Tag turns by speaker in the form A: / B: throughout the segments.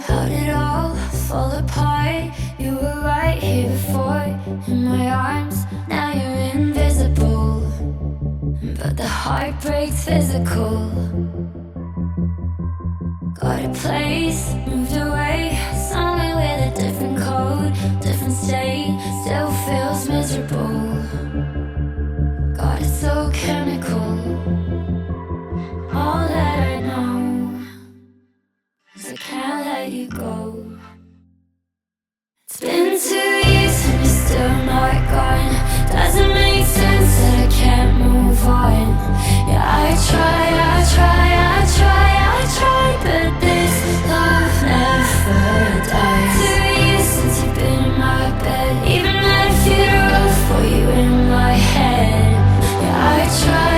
A: How did it all fall apart? You were right here before, in my arms, now you're invisible. But the heartbreak's physical. Got a place, moved away, somewhere with a different code, different state, still feels miserable. God, it's so chemical. All that I know is I can't let you go. It's been 2 years and you're still not gone. Doesn't make sense that I can't move on. Yeah, I try, but this love never dies. 2 years since you've been in my bed, even at a funeral for you in my head. Yeah, I try,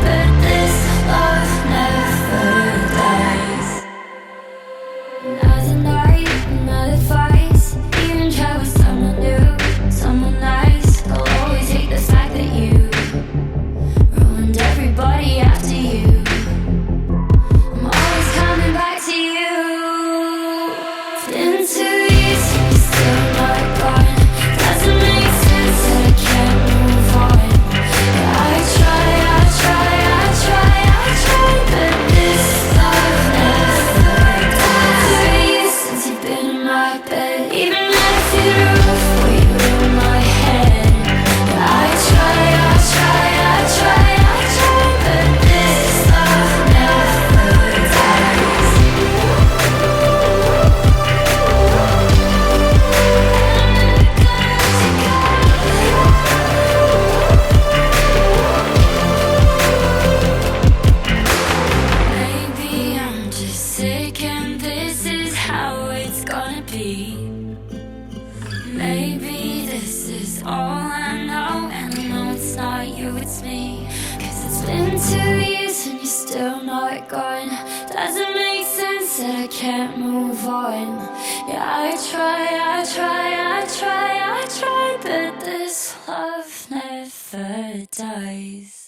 A: but this love never dies. Another night, another fight. Even try with someone new, someone nice. I'll always hate the fact that you ruined everybody after you. I'm always coming back to you. It's been 2 years and you're still not gone. Doesn't make sense that I can't move on. Yeah, I try, but this love never dies. 2 years since you've been in my bed, even at a funeral for you in my head. Yeah, I try, but this love never dies. Maybe I'm just sick and this is how it's gonna be. Maybe this is all I know, and I know it's not you, it's me. 'Cause it's been 2 years and you're still not gone. Doesn't make sense that I can't move on. Yeah, I try, but this love never dies.